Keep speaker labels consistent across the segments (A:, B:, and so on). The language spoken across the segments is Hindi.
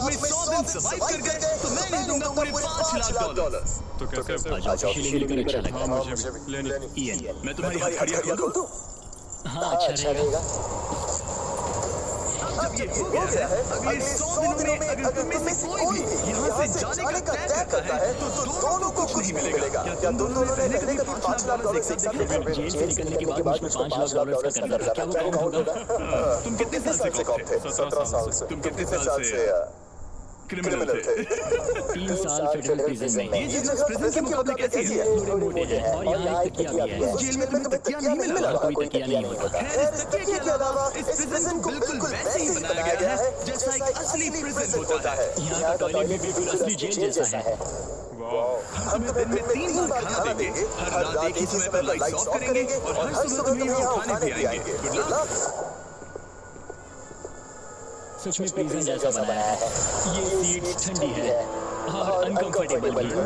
A: में 100 दिन सर्वाइव कर गए तो मैं नहीं दूंगा पूरे $5 लाख।
B: तो कैसे
C: आ जाओ, खुशी लेकर अच्छा लगा।
B: मुझे भी लेने
C: इयन,
A: मैं तुम्हारी हाथ खड़िया खोल दूं?
C: हाँ अच्छा रहेगा।
A: जब ये हो गया है, अगले 100 दिनों में अगर तुम में से कोई भी यहाँ से जाने का तय करता है तो दोनों को कुछ नहीं मिलेगा। क्या तुम दोनों ने पहले कभी $5 लाख एक साथ देखा?
C: जेल से निकलने के बाद मुझ पे $5 लाख का कर्जा था, क्या वो काउंट होगा?
A: तुम कितने साल से कॉप थे?
B: 17 साल से।
A: तुम कितने साल से क्रिमिनल थे?
C: 3 साल फेडरल प्रिजन में।
A: ये जेल प्रिजन के मुकाबले कैसी है?
C: थोड़े मोटे हैं और यहाँ एक तकिया भी है।
A: इस जेल में तुम्हें तकिया नहीं मिला?
C: और कोई तकिया नहीं होता।
A: खैर, इस तकिए के अलावा इस प्रिजन को बिल्कुल वैसे ही बनाया गया है जैसा एक असली प्रिजन होता है।
C: यहाँ का टॉयलेट भी बिल्कुल असली जेल जैसा है।
A: हम तुम्हें दिन में 3 बार खाना देंगे, हर रात एक ही समय पर लाइट्स ऑफ करेंगे और हर सुबह तुम्हें यहाँ उठाने भी आएंगे। Good luck.
C: सच में प्रिजन जैसा बनाया है। ये सीट ठंडी है और अनकंफर्टेबल भी।
A: हर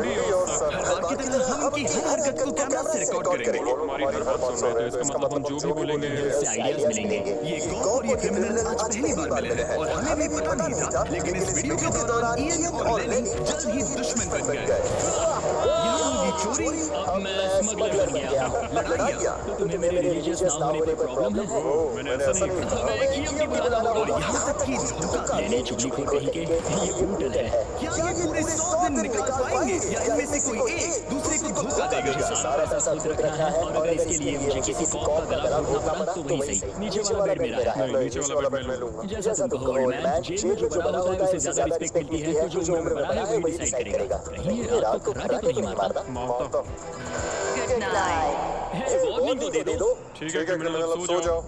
A: बार की तरह हम उनकी हर हरकत को कैमरा से रिकॉर्ड करेंगे।
B: हमारी हर बात सुन रहे हैं तो इसका मतलब हम जो भी बोलेंगे
C: इससे आइडियाज मिलेंगे।
A: ये कॉप और ये क्रिमिनल आज पहली बार मिले हैं और हमें भी पता नहीं था, लेकिन इस वीडियो के दौरान इयन और लेनी जल्द ही दुश्मन बन गए। यहाँ होगी चोरी,
C: अब मैं स्मगलर बन गया हूँ।
A: लड़ाइयाँ,
C: तो तुम्हें मेरे रिलीजियस ना होने पे प्रॉब्लम है?
B: मैंने ऐसा नहीं कहा।
C: मैं एक ईएम की बुला रहा हूँ।
A: और यहाँ तक कि धोखा
C: लेने चुगली को कहीं के ये ब्रूटल है।
A: क्या ये पूरे 100 दिन निकाल पाएंगे या इनमें से कोई एक दूसरे को धोखा देगा?
C: सारा पैसा खुद रखना है और अगर इसके लिए मुझे किसी कॉप का गला घोटना पड़ा तो वही सही। नीचे वाला बेड मेरा है।
B: नहीं, नीचे वाला बेड मैं लूंगा।
C: जैसा तुम कहो ओल्ड मैन, जेल में जो बड़ा होता है उसे ज्यादा रिस्पेक्ट मिलती है, तो जो उम्र में बड़ा है वही डिसाइड करेगा। कहीं ये रात को खर्राटे तो नहीं मारता?
B: मारता।
D: Good night.
C: वार्निंग तो दे दो।
B: ठीक है क्रिमिनल, अब सो जाओ।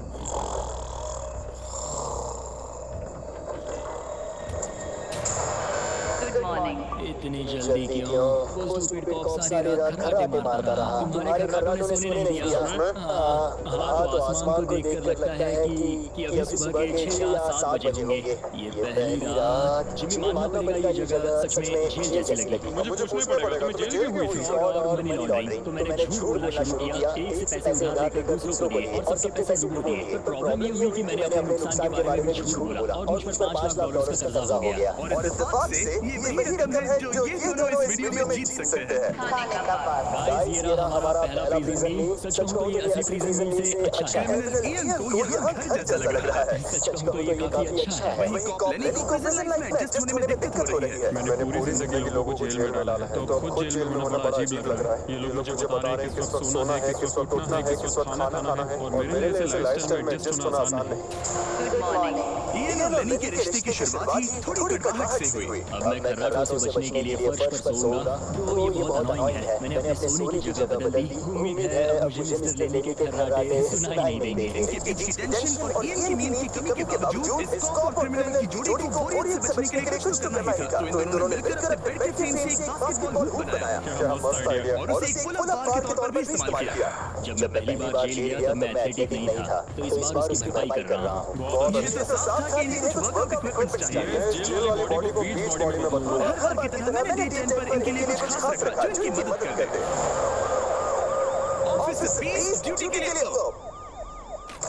D: Good morning.
C: इतनी जल्दी क्यों? वो स्टूपिड कॉप सारी रात खर्राटे मारता रहा। तुम्हारे खर्राटों ने सोने नहीं दिया। हाँ तो आसमान को देखकर लगता है कि अभी सुबह के 6 या 7 बजे होंगे। ये पहली रात। जिम्मी मानना पड़ेगा ये जगह सच में जेल जैसी लगी।
B: मुझे पूछना पड़ेगा तुम्हें जेल में हुई थी?
C: और मनी लॉन्ड्रिंग। तो मैंने झूठ बोलना शुरू किया। एक से पैसे उधार लेकर दूसरों को दिए और सबके पैसे डूब दिए। तो प्रॉब्लम ये हुई कि मैंने अपने नुकसान के बारे में झूठ बोला और मुझ पर $5 लाख का कर्जा हो गया।
A: और इत्तेफाक से ये वही रकम है जो ये दोनों इस वीडियो में जीत सकते हैं।
D: खाने का पास।
C: गाइस ये रहा हमारा पहला प्रिजन मील। सच कहूं तो ये असली प्रिजन मील से अच्छा है।
A: क्रिमिनल इयन को यहाँ घर जैसा लग रहा है।
C: सच कहूं तो ये काफी अच्छा है।
A: वहीं कॉप लेनी को प्रिजन लाइफ में एडजस्ट होने में दिक्कत हो रही है।
B: मैंने पूरी जिंदगी के लोगों को जेल में डाला है तो खुद जेल में होना बड़ा अजीब लग रहा है। ये लोग मुझे बता रहे हैं किस वक्त सोना है, किस वक्त उठना है, किस वक्त खाना खाना है और मेरे लिए इस लाइफस्टाइल में एडजस्ट होना आसान नहीं।
D: Good morning.
A: इयन और लेनी के रिश्ते की शुरुआत ही थोड़ी कड़वाहट से हुई।
C: अब मैं खर्राटों से बचने के लिए फर्श पर सोऊंगा। तो ये बहुत अनोइंग है। मैंने अपने सोने की जगह बदल दी। उम्मीद है अब मुझे मिस्टर लेनी के खर्राटे सुनाई नहीं देंगे।
A: इनके बीच की टेंशन और इयन की नींद की कमी के बावजूद इस कॉप और क्रिमिनल की जोड़ी को बोरियत से बचने के लिए कुछ करना ही था। तो इन दोनों ने मिलकर अपने बेड के फ्रेम से एक बास्केटबॉल हूप बनाया
B: क्या मस्त आइडिया।
A: और उसे एक पुल अप बार के तौर पर इस्तेमाल किया।
C: जब मैं पहली बार जेल गया तब मैं एथलेटिक नहीं था, तो इस बार उसकी भरपाई कर रहा हूँ।
B: बहुत
A: ये तो साफ था कि इन्हें कुछ वर्कआउट इक्विपमेंट्स चाहिए।
B: जेल वाली बॉडी को बीच बॉडी में बदलो।
A: हर बार की तरह मैंने डे 10 पर इनके लिए कुछ खास रखा जो इनकी मदद कर दे। ऑफिसर बीस ड्यूटी के लिए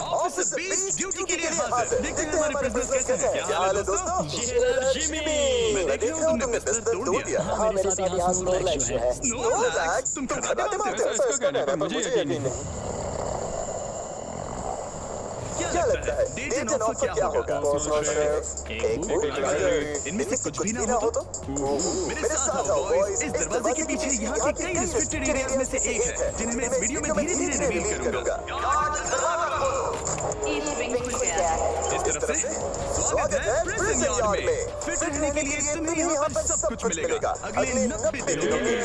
A: ऑफिसर बीस ड्यूटी के लिए हाजिर। देखते हैं हमारे प्रिजनर्स कैसे हैं। क्या हाल है दोस्तों?
C: Jailer Jimmy.
A: मैं देख रहा हूं तुमने बिस्तर तोड़ दिया।
C: हाँ मेरे साथ यहाँ स्नोलैक्स जो है।
A: स्नोलैक्स तुम खराटे मारते हो?
B: इसका कहना है पर मुझे यकीन नहीं।
A: क्या लगता है डे 10 ऑफर क्या होगा?
C: एक बुक।
A: इनमें से कुछ भी ना हो तो? मेरे साथ आओ बॉयज। इस दरवाजे के पीछे यहाँ के कई रिस्ट्रिक्टेड एरियाज में से एक है जिन्हें मैं इस वीडियो में धीरे-धीरे रिवील करूंगा।
D: East Wing खुल गया है।
A: इस तरफ से स्वागत है प्रिजन यार्ड में। फिट रहने के लिए तुम्हें यहाँ पर सब कुछ मिलेगा। अगले 90 दिनों के लिए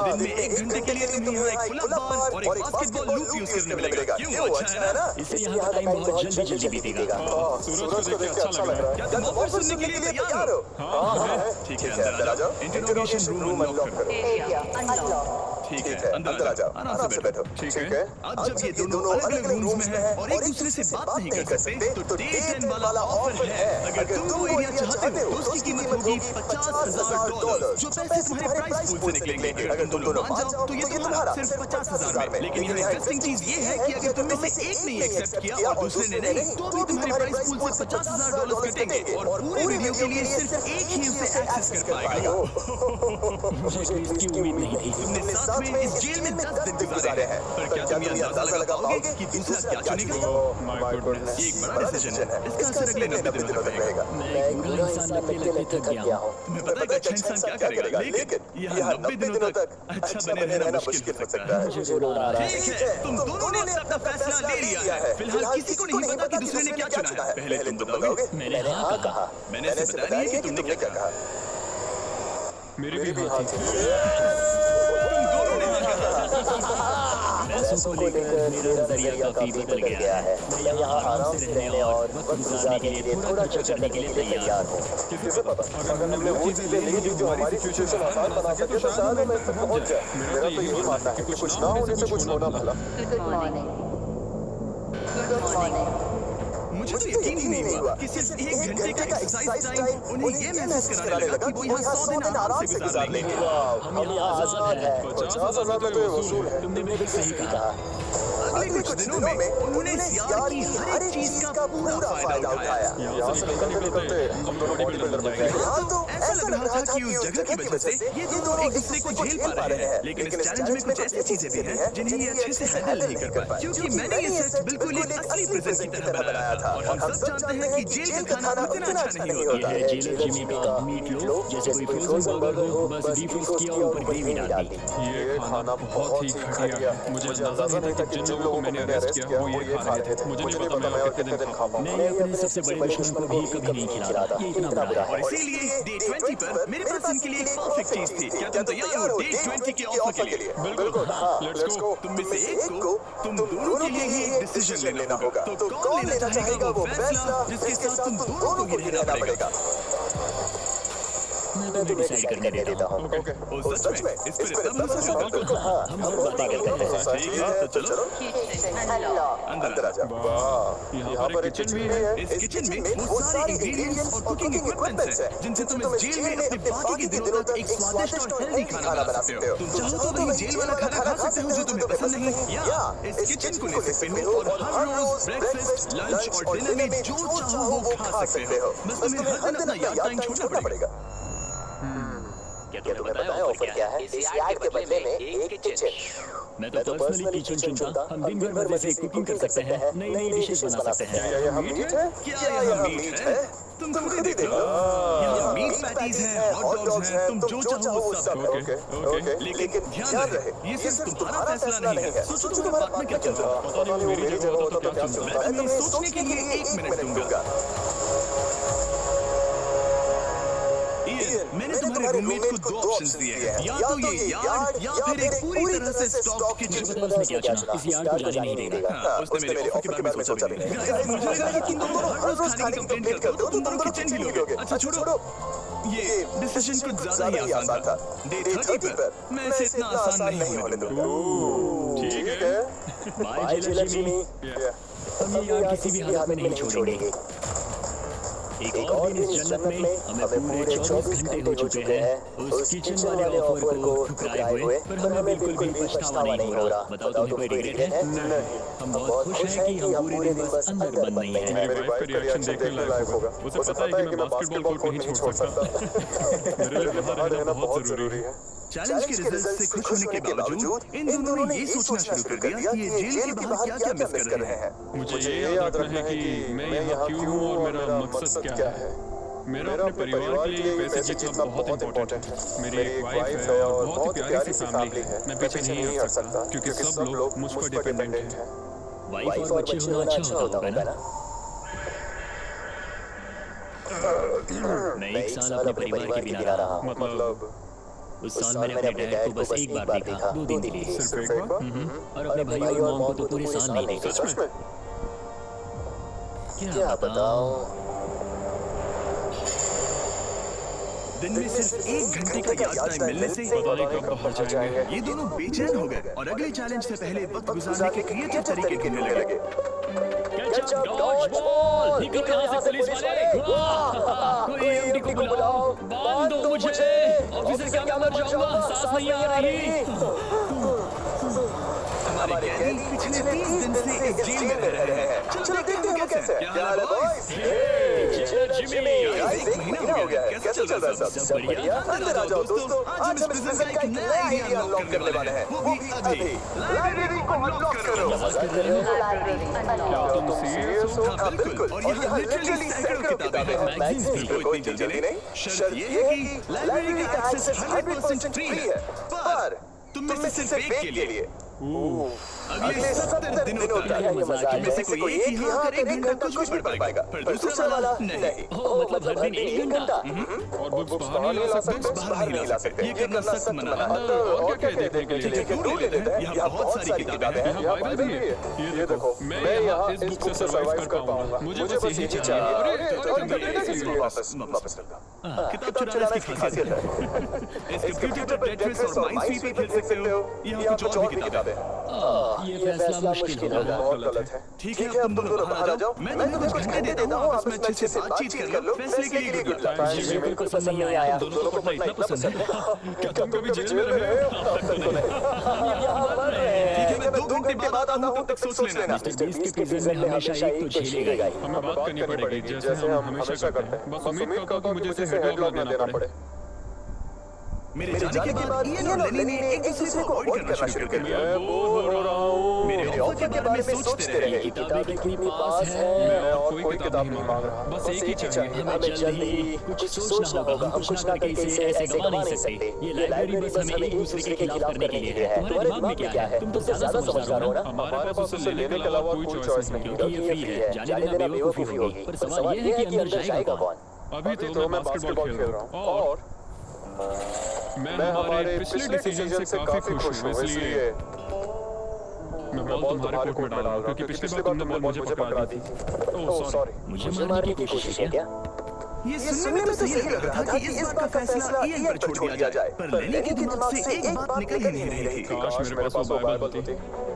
A: दिन में 1 घंटे के लिए तुम्हें यहाँ एक पुल अप बार और एक बास्केटबॉल लूप यूज करने मिलेगा। क्यों अच्छा है ना?
C: इससे यहाँ टाइम बहुत जल्दी बीतेगा।
B: सूरज को देख के अच्छा लग रहा है।
A: क्या तुम ऑफर सुनने के लिए तैयार हो?
B: हाँ
A: ठीक है अंदर आ जाओ। इंटरोगेशन रूम अनलॉक करो।
D: Area unlocked.
A: ठीक है, अंदर आ जाओ, आराम से बैठो।
B: ठीक है।
A: अब जब ये दोनों अलग-अलग रूम्स में हैं और एक दूसरे से बात नहीं कर सकते, तो डे 10 वाला ऑफर है। अगर तुम वो एरिया चाहते हो, तो उसकी कीमत होगी $50,000, जो पैसे तुम्हारे प्राइस पूल से निकलेंगे। अगर तुम दोनों मान जाओ, तो ये तुम्हारा सिर्फ 50,000 में। लेकिन यहाँ इंटरेस्टिंग चीज ये है कि अगर तुम में से एक ने एक्सेप्ट किया और दूसरे ने नहीं, तो भी तुम्हारे प्राइस पूल से $50,000 कटेंगे और पूरे वीडियो के लिए सिर्फ एक ही उसे एक्सेस कर पाएगा।
C: मुझे तो इसकी उम्मीद नहीं थी।
A: तुमने साथ में इस जेल में 10 दिन गुजारे हैं, पर क्या तुम ये अंदाजा लगा पाओगे कि दूसरा क्या चुनेगा?
B: My goodness.
A: ये एक बड़ा डिसीजन है। इसका असर अगले 90 दिनों तक रहेगा।
C: मैं एक बुरा इंसान लगते थक गया हूँ।
A: तुम्हें पता है कि अच्छा इंसान क्या करेगा, लेकिन यहाँ 90 दिनों तक अच्छा बने रहना मुश्किल हो सकता है।
C: मुझे रोना आ रहा है।
A: ठीक है, तुम दोनों ने अपना फैसला ले लिया है। फिलहाल किसी को नहीं पता कि दूसरे ने क्या चुना है। पहले तुम बताओगे?
C: मैंने हाँ कहा।
A: मैंने इसे बताया नहीं कि तुमने क्या कहा।
B: मेरी भी हाँ थी।
A: तुम दोनों ने हाँ कहा।
C: पैसों को लेकर मेरा नजरिया काफी बदल गया है। मैं यहाँ आराम से रहने और वक्त गुजारने के लिए थोड़ा खर्च करने के लिए तैयार हूँ।
B: किसे पता अगर हमने वो चीजें ले ली जो हमारी सिचुएशन आसान बना सके तो शायद हम इस तक पहुंच जाए। मेरा तो यही मानना है कि कुछ ना होने से कुछ होना भला।
D: Good morning. Good morning.
A: मुझे तो यकीन ही नहीं हुआ कि सिर्फ 1 घंटे का एक्सरसाइज टाइम उन्हें ये महसूस कराने लगा कि वो यहाँ 100 दिन आराम से गुजार लेंगे।
C: हम यहाँ आजाद हैं।
B: 50,000 तो ये वसूल है।
C: तुमने बिल्कुल सही कहा।
A: अगले कुछ दिनों में उन्होंने इस यार की हर एक चीज का पूरा फायदा उठाया।
B: यहाँ से निकलते हम दोनों बॉडी बिल्डर बन गए।
A: तो ऐसा लग रहा था कि उस जगह की वजह से ये दोनों एक दूसरे को झेल पा रहे हैं, लेकिन इस चैलेंज में कुछ ऐसी चीजें भी हैं जिन्हें ये अच्छे से हैंडल नहीं कर पाए, क्योंकि मैंने ये सेट बिल्कुल एक असली प्रिजन की तरह बनाया था और हम सब जानते हैं कि जेल का खाना उतना अच्छा नहीं होता।
C: ये है जेलर जिमी का मीट लोफ, जैसे कोई फ्रोजन बर्गर हो, बस डीफ्रोस्ट किया और ऊपर ग्रेवी डाल दी।
B: ये खाना बहुत ही घटिया है। मुझे अंदाजा नहीं था कि जिन लोगों को मैंने अरेस्ट किया वो ये खा रहे थे। मुझे नहीं पता मैं और कितने दिन खा पाऊंगा।
C: मैं अपने सबसे बड़े दुश्मन को भी कभी नहीं खिलाता। ये इतना बुरा है।
A: और इसीलिए डे 20 पर मेरे पास इनके लिए एक परफेक्ट चीज थी। क्या तुम तैयार हो डे 20 के ऑफर के लिए?
B: बिल्कुल। Let's go.
A: तुम में से एक को तुम दोनों के लिए ही एक डिसीजन लेना होगा। तो कौन लेना चाहेगा वो फैसला जिसके साथ तुम दोनों को ही रहना पड़ेगा?
C: मैं तुम्हें डिसाइड करने देता हूँ।
A: ओ सच में इस पर इतना भरोसा करते हो?
C: हम बहुत बातें करते हैं।
A: ठीक है, तो चलो
D: Kitchen unlocked.
A: अंदर आ जाओ।
B: वाह, यहाँ पर एक किचन भी है।
A: इस किचन में वो सारे इंग्रेडिएंट्स और कुकिंग इक्विपमेंट्स हैं जिनसे तुम इस जेल में अपने बाकी के दिनों तक एक स्वादिष्ट और हेल्दी खाना बना सकते हो। तुम चाहो तो वही जेल वाला खाना खा सकते हो जो तुम्हें पसंद नहीं, या इस किचन को ले सकते हो और हर रोज ब्रेकफास्ट, लंच और डिनर में जो चाहो वो खा सकते हो। बस तुम्हें हर दिन अपना याद टाइम छोड़ना पड़ेगा।
E: क्या तुम्हें बताया ऑफर क्या है? इस यार्ड के बदले में एक किचन।
C: मैं तो पर्सनली किचन चुनता। हम दिन भर मजे से कुकिंग कर सकते हैं, नई नई डिशेस बना सकते हैं।
B: ये हम मीट है?
A: क्या यहाँ मीट है? तुम खुद ही देख लो। यहाँ मीट पैटीज हैं, हॉट डॉग्स हैं, तुम जो चाहो वो सब है।
B: ओके।
A: लेकिन ध्यान रहे, ये सिर्फ तुम्हारा फैसला नहीं है। सोचो तुम्हारे पार्टनर क्या चल रहा है।
B: पता नहीं मेरी जगह होता तो क्या चलता।
A: मैं तुम्हें सोचने के लिए 1 मिनट दूंगा। इयन, मैंने तुम्हारे रूममेट को 2 ऑप्शंस दिए हैं, या तो ये यार्ड या फिर एक पूरी तरह से स्टॉक्ड किचन।
C: पता उसने क्या चुना? इस यार्ड को जाने नहीं देगा।
A: हाँ, उसने मेरे ऑफर के बारे में सोचा भी नहीं। गाइस, मुझे लगा कि तुम दोनों हर रोज खाने की कंप्लेंट करते हो तो तुम दोनों किचन भी लोगे। अच्छा छोड़ो, ये डिसीजन कुछ ज्यादा ही आसान था। डे 30 पर मैं इसे इतना आसान नहीं होने दूंगा।
B: ठीक है।
C: Bye jailer Jimmy. हम ये यार्ड किसी भी हालत में नहीं छोड़ेंगे। एक और दिन इस जन्नत में हमें पूरे 24 घंटे हो चुके हैं उस किचन वाले ऑफर को ठुकराए हुए, पर हमें बिल्कुल भी पछतावा नहीं हो रहा। बताओ तुम्हें कोई रिग्रेट है? हम बहुत खुश हैं कि हम पूरे दिन बस अंदर बंद नहीं हैं।
B: मेरी वाइफ का रिएक्शन देखने लायक होगा। उसे पता है कि मैं बास्केटबॉल कोर्ट नहीं छोड़ सकता। मेरे लिए बाहर रहना बहुत जरूरी है।
A: चैलेंज के रिजल्ट से खुश होने के बावजूद इन दोनों ने ये सोचना शुरू कर दिया कि ये जेल के बाहर क्या क्या मिस कर रहे हैं।
B: मुझे ये याद रखना है कि मैं यहाँ क्यों हूँ और मेरा मकसद क्या है। मेरा अपने परिवार के लिए पैसे जीतना बहुत इम्पोर्टेंट है। मेरी एक वाइफ है और बहुत प्यारी सी फैमिली है। मैं पीछे नहीं हट सकता क्योंकि सब लोग मुझ पर डिपेंडेंट हैं।
C: वाइफ और बच्चे होना अच्छा होता होगा ना? मैं 1 साल अपने परिवार के बिना रहा।
B: मतलब
C: उस साल मैंने अपने डैड को बस एक बार देखा, 2 दिन के लिए।
B: सिर्फ एक बार?
C: और अपने भाई और मॉम को तो पूरे साल नहीं देखा।
B: सच में?
C: क्या बताऊं?
A: दिन में सिर्फ 1 घंटे का याद टाइम मिलने से
B: पता नहीं कब बाहर जाएंगे।
A: ये दोनों बेचैन हो गए और अगले चैलेंज से पहले वक्त गुजारने के क्रिएटिव तरीके ढूंढने लगे।
C: कैचअप डॉज बॉल, निकलो यहाँ से पुलिस वाले। कोई एमडी को बुलाओ, बांध दो मुझे। ऑफिसर क्या मैं मर जाऊंगा, सांस नहीं आ रही।
A: हमारे कैदी पिछले 30 दिन से इस जेल में रह रहे हैं। चलो देखते हैं कैसे। क्या हाल है बॉयज?
C: जिमी,
A: एक महीना हो गया है। कैसे चल रहा है सब?
C: बढ़िया।
A: अंदर आ जाओ दोस्तों। आज हम इस प्रिजन का एक नया आइडिया अनलॉक करने वाले हैं। वो भी अभी। लाइब्रेरी को अनलॉक करो।
B: क्या तुम सीरियस हो?
A: हाँ बिल्कुल। और यहाँ लिटरली सैकड़ों किताबें हैं।
C: मैगजीन्स भी।
A: कोई जल्दी नहीं। शर्त ये है कि लाइब्रेरी का एक्सेस 100% फ्री है। पर तुम में से सिर्फ एक के लिए अगले 70 दिनों तक इनमें से कोई एक यहाँ आकर 1 घंटा कुछ भी पढ़ पाएगा, पर दूसरा वाला नहीं।
C: मतलब हर दिन 1 घंटा।
B: और बुक्स बाहर नहीं ला सकते?
A: बाहर नहीं ला सकते। ये करना सख्त मना है।
B: अंदर और क्या क्या देखने के लिए?
A: ढूंढ लेते हैं। यहाँ बहुत सारी किताबें हैं।
B: यहाँ बाइबल भी है। ये देखो, मैं यहाँ इस बुक से सर्वाइव कर पाऊंगा। मुझे बस यही चाहिए। अरे
A: वापस करता। किताब चुराने की खासियत है। इस कंप्यूटर पर टेट्रिस और माइनस्वीपर खेल सकते हो। यहाँ कुछ और भी किताबें हैं।
C: ये फैसला मुश्किल होगा।
B: बहुत गलत है।
A: ठीक है, अब तुम दोनों बाहर आ जाओ। मैं तुम्हें कुछ घंटे देता हूँ, आपस में अच्छे से बातचीत कर लो। फैसले के लिए गुड लक।
C: मुझे बिल्कुल पसंद नहीं आया।
B: तुम दोनों को पढ़ना इतना पसंद है? क्या तुम कभी जेल में रहे हो?
A: ठीक है, मैं 2 घंटे बाद आता हूँ, तब तक सोच लेना।
C: मिस्टर बीस्ट के प्रिजन में हमेशा एक तो झेलेगा ही।
B: हमें बात करनी पड़ेगी जैसे हम हमेशा करते हैं। बस उम्मीद करता हूँ कि मुझे इसे हेडलॉक ना देना पड़े।
A: मेरे जाने के बाद इयन और लेनी ने एक दूसरे को अवॉइड करना शुरू कर दिया।
B: मैं बोर हो रहा हूँ।
A: मेरे ऑफर के बारे में सोचते रहे।
C: किताबें कितनी पास है।
B: मैं और कोई किताब नहीं मांग रहा, बस एक ही चाहिए।
C: हमें जल्द ही कुछ सोचना होगा। हम कुछ ना करके इसे ऐसे गवा नहीं सकते। ये लाइब्रेरी बस हमें एक दूसरे के खिलाफ करने के लिए है। तुम्हारे दिमाग में क्या है? तुम तो ज्यादा समझदार हो ना।
B: हमारे पास उसे लेने के अलावा कोई चॉइस नहीं है।
C: क्योंकि ये फ्री है। जाने देना बेवकूफी होगी। पर सवाल ये है कि अंदर जाएगा कौन?
B: अभी तो मैं बास्केटबॉल खेल रहा हूँ और मैं हमारे पिछले डिसीजन से काफी खुश हूँ, इसलिए मैं बॉल तुम्हारे कोर्ट में डाल रहा हूँ क्योंकि पिछली बार तुमने बॉल मुझे पकड़ा दी थी। Oh sorry.
C: मुझे मारने की कोशिश है क्या?
A: ये सुनने में तो सही लग रहा था कि इस बार का फैसला इयन पर छोड़ दिया जाए, पर लेनी के दिमाग से एक बात निकल ही नहीं रही थी।
B: काश मेरे पास वो बाइबल होती।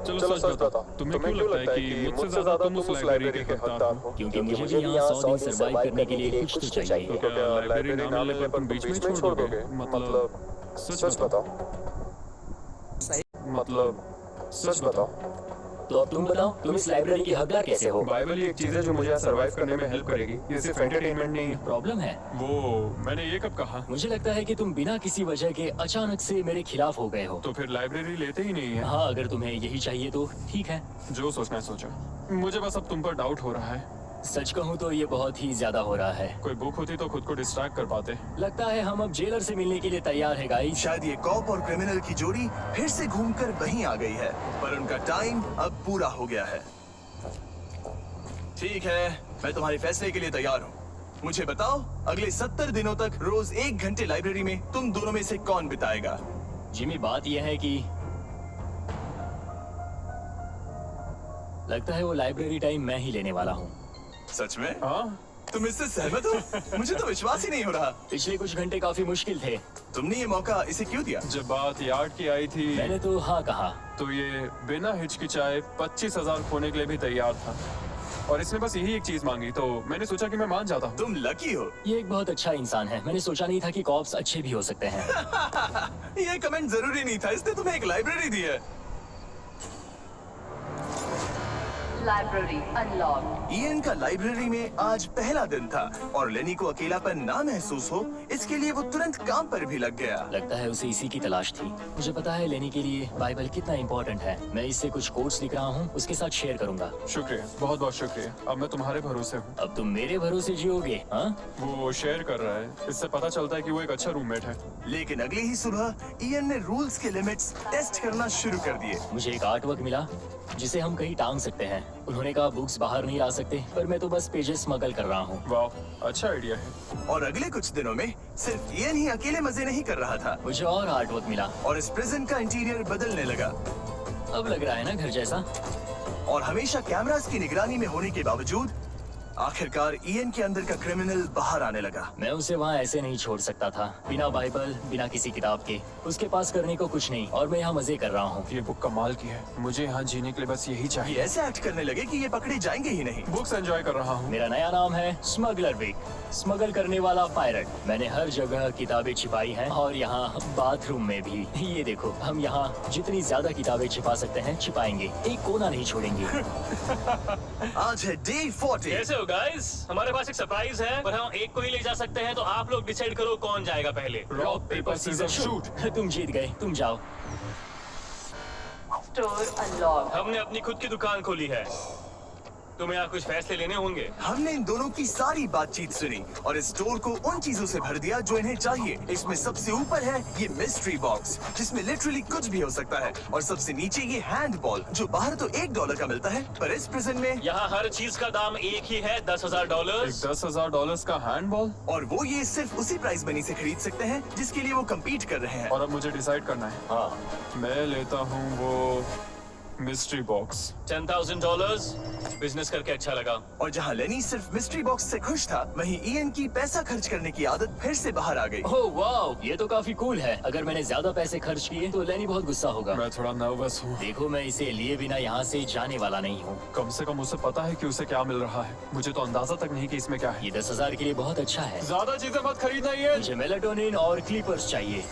B: चलो सच बताओ, तुम्हें क्यों लगता है कि मुझसे ज्यादा तुम उस लाइब्रेरी के हकदार हो?
C: क्योंकि मुझे भी यहाँ 100 दिन सर्वाइव करने के लिए कुछ तो चाहिए।
B: तो क्या लाइब्रेरी ना मिलने पर तुम बीच में छोड़ दोगे? मतलब सच बताओ। मतलब सच बताओ।
C: तो अब तुम बताओ, तुम इस लाइब्रेरी की हकदार कैसे हो?
B: बाइबल ही एक चीज है जो मुझे सर्वाइव करने में हेल्प करेगी। ये सिर्फ एंटरटेनमेंट नहीं है।
C: प्रॉब्लम है।
B: वो मैंने ये कब कहा?
C: मुझे लगता है कि तुम बिना किसी वजह के अचानक से मेरे खिलाफ हो गए हो।
B: तो फिर लाइब्रेरी लेते ही नहीं है।
C: हाँ, अगर तुम्हें यही चाहिए तो ठीक है।
B: जो सोचना है सोचो। मुझे बस अब तुम पर डाउट हो रहा है।
C: सच कहूँ तो ये बहुत ही ज्यादा हो रहा है।
B: कोई बुक होती तो खुद को डिस्ट्रैक्ट कर पाते।
C: लगता है हम अब जेलर से मिलने के लिए तैयार है गाइस।
A: शायद ये कॉप और क्रिमिनल की जोड़ी फिर से घूमकर वहीं आ गई है, पर उनका टाइम अब पूरा हो गया है। ठीक है, मैं तुम्हारे फैसले के लिए तैयार हूँ। मुझे बताओ, अगले 70 दिनों तक रोज 1 घंटे लाइब्रेरी में तुम दोनों में से कौन बिताएगा?
C: जिमी, बात यह है कि लगता है वो लाइब्रेरी टाइम मैं ही लेने वाला हूँ।
A: सच में?
B: हाँ,
A: तुम इससे सहमत हो? मुझे तो विश्वास ही नहीं हो रहा।
C: पिछले कुछ घंटे काफी मुश्किल थे।
A: तुमने ये मौका इसे क्यों दिया?
B: जब बात यार्ड की आई थी
C: मैंने तो हाँ कहा।
B: तो ये बिना हिचकिचाए 25,000 खोने के लिए भी तैयार था और इसने बस यही एक चीज मांगी, तो मैंने सोचा कि मैं मान जाता हूँ।
A: तुम लकी हो।
C: ये एक बहुत अच्छा इंसान है। मैंने सोचा नहीं था कि कॉप्स अच्छे भी हो सकते हैं।
A: ये कमेंट जरूरी नहीं था, इसने तुम्हें एक लाइब्रेरी दी है।
D: Library unlocked.
A: इयन का लाइब्रेरी में आज पहला दिन था और लेनी को अकेलापन ना महसूस हो, इसके लिए वो तुरंत काम पर भी लग गया।
C: लगता है उसे इसी की तलाश थी। मुझे पता है लेनी के लिए बाइबल कितना इम्पोर्टेंट है। मैं इससे कुछ कोट्स लिख रहा हूँ, उसके साथ शेयर करूंगा।
B: शुक्रिया, बहुत बहुत शुक्रिया। अब मैं तुम्हारे भरोसे हूँ।
C: अब तुम मेरे भरोसे जियोगे? हाँ,
B: वो शेयर कर रहा है, इससे पता चलता है कि वो एक अच्छा रूममेट है।
A: लेकिन अगली ही सुबह इयन ने रूल्स के लिमिट्स टेस्ट करना शुरू कर दिए।
C: मुझे एक आर्ट वर्क मिला जिसे हम कहीं टांग सकते हैं। उन्होंने कहा बुक्स बाहर नहीं ला सकते, पर मैं तो बस पेजेस स्मगल कर रहा हूँ।
B: वाह, अच्छा आइडिया है।
A: और अगले कुछ दिनों में सिर्फ इयन ही अकेले मजे नहीं कर रहा था
C: मुझे और आर्ट वर्क मिला
A: और इस प्रिजन का इंटीरियर बदलने लगा।
C: अब लग रहा है ना घर जैसा।
A: और हमेशा कैमरास की निगरानी में होने के बावजूद आखिरकार ईएन के अंदर का क्रिमिनल बाहर आने लगा।
C: मैं उसे वहाँ ऐसे नहीं छोड़ सकता था, बिना बाइबल, बिना किसी किताब के। उसके पास करने को कुछ नहीं, और मैं यहाँ मजे कर रहा हूँ।
B: ये बुक कमाल की है, मुझे यहाँ जीने के लिए बस यही
A: ये
B: चाहिए।
A: ऐसे एक्ट करने लगे कि ये पकड़े जाएंगे ही नहीं।
B: बुक्स एंजॉय कर रहा हूँ।
C: मेरा नया नाम है स्मगलर विक, स्मगल करने वाला पायरट। मैंने हर जगह किताबें छिपाई हैं, और यहाँ बाथरूम में भी। ये देखो, हम यहाँ जितनी ज्यादा किताबें छिपा सकते हैं छिपाएंगे, एक कोना नहीं छोड़ेंगे।
A: आज है डे 40।
F: कैसे हो गाइस? हमारे पास एक सरप्राइज है, पर हम एक को ही ले जा सकते हैं, तो आप लोग डिसाइड करो कौन जाएगा पहले।
B: Rock paper scissor shoot.
C: तुम जीत गए, तुम जाओ।
D: Store unlocked.
F: हमने अपनी खुद की दुकान खोली है, तुम्हें यहाँ कुछ फैसले लेने होंगे।
A: हमने इन दोनों की सारी बातचीत सुनी और इस स्टोर को उन चीजों से भर दिया जो इन्हें चाहिए। इसमें सबसे ऊपर है ये मिस्ट्री बॉक्स, जिसमें लिटरली कुछ भी हो सकता है, और सबसे नीचे ये हैंडबॉल, जो बाहर तो $1 का मिलता है, पर इस प्रेजेंट में
F: यहाँ हर चीज का दाम एक ही है, $10,000।
B: एक $10,000 का हैंडबॉल।
A: और वो ये सिर्फ उसी प्राइस मनी से खरीद सकते हैं जिसके लिए वो कम्पीट कर रहे हैं।
B: और अब मुझे डिसाइड करना है।
C: हाँ,
B: मैं लेता हूँ वो मिस्ट्री बॉक्स।
F: $10,000। बिजनेस करके अच्छा लगा।
A: और जहाँ लेनी सिर्फ मिस्ट्री बॉक्स से खुश था, वहीं ईएन की पैसा खर्च करने की आदत फिर से बाहर आ गई।
C: ओह वाओ, ये तो काफी कूल है। अगर मैंने ज्यादा पैसे खर्च किए तो लेनी बहुत गुस्सा होगा।
B: मैं थोड़ा नर्वस हूँ।
C: देखो, मैं इसे लिए बिना यहाँ से जाने वाला नहीं हूँ।
B: कम से कम उसे पता है कि उसे क्या मिल रहा है। मुझे तो अंदाजा तक नहीं कि इसमें क्या है।
C: ये 10,000 के लिए बहुत अच्छा है।
B: ज्यादा चीजें मत खरीदना ये।
C: मुझे मेलाटोनिन और क्लीपर्स चाहिए।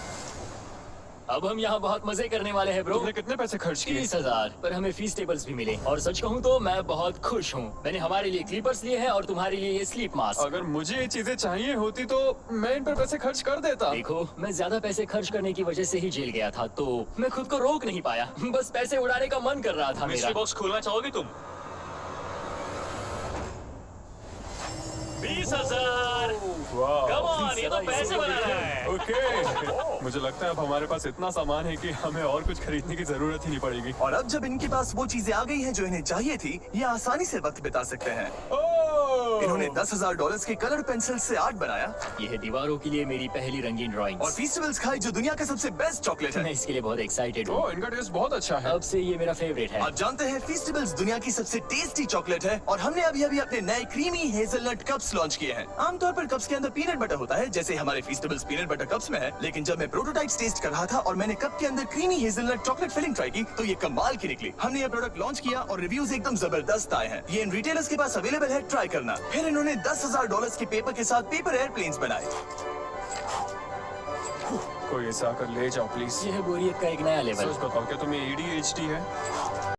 C: अब हम यहाँ बहुत मजे करने वाले हैं ब्रो।
B: तुमने कितने पैसे खर्च किए?
C: 30,000, पर हमें फीस्टेबल्स भी मिले। और सच कहूँ तो मैं बहुत खुश हूँ। मैंने हमारे लिए क्लीपर्स लिए हैं और तुम्हारे लिए ये स्लीप मास्क।
B: अगर मुझे ये चीजें चाहिए होती तो मैं इन पर पैसे खर्च कर देता।
C: देखो, मैं ज्यादा पैसे खर्च करने की वजह से ही जेल गया था, तो मैं खुद को रोक नहीं पाया। बस पैसे उड़ाने का मन कर रहा था
F: मिस्ट्री
C: मेरा।
F: बॉक्स खोलना चाहोगे तुम? 20,000।
B: वाह।
F: कम ऑन, ये तो पैसे बना रहा है।
B: ओके। मुझे लगता है अब हमारे पास इतना सामान है कि हमें और कुछ खरीदने की जरूरत ही नहीं पड़ेगी।
A: और अब जब इनके पास वो चीजें आ गई हैं जो इन्हें चाहिए थी, ये आसानी से वक्त बिता सकते हैं। इन्होंने $10,000 के कलर पेंसिल से आर्ट बनाया
C: ये है दीवारों के लिए मेरी पहली रंगीन ड्राइंग।
A: और फीस्टिवल्स खाई, जो दुनिया का सबसे बेस्ट चॉकलेट
C: मैं
A: है।
C: इसके लिए बहुत एक्साइटेड हूँ।
B: ओह, इनका टेस्ट बहुत अच्छा है।
C: अब से ये मेरा फेवरेट है।
A: आप जानते हैं फीस्टिवल्स दुनिया की सबसे टेस्टी चॉकलेट है, और हमने अभी अभी अपने नए क्रीमी हेजलनट कप्स लॉन्च किए हैं। आमतौर पर कप्स के अंदर पीनट बटर होता है, जैसे हमारे फीस्टिवल्स पीनट बटर कप्स में है, लेकिन जब मैं प्रोटोटाइप्स टेस्ट कर रहा था और मैंने कप के अंदर creamy hazelnut chocolate filling try की, तो ये कमाल की निकली। हमने ये प्रोडक्ट लॉन्च किया और रिव्यूज एकदम जबरदस्त आए हैं। ये इन रिटेलर्स के पास अवेलेबल है, ट्राई करना। फिर इन्होंने $10,000 के पेपर के साथ पेपर एयरप्लेन्स बनाए।
B: कोई ऐसा आकर ले जाओ प्लीज।
C: ये है बोरियत का एक नया लेवल।
B: सच बताओ, क्या तुम्हें ADHD है?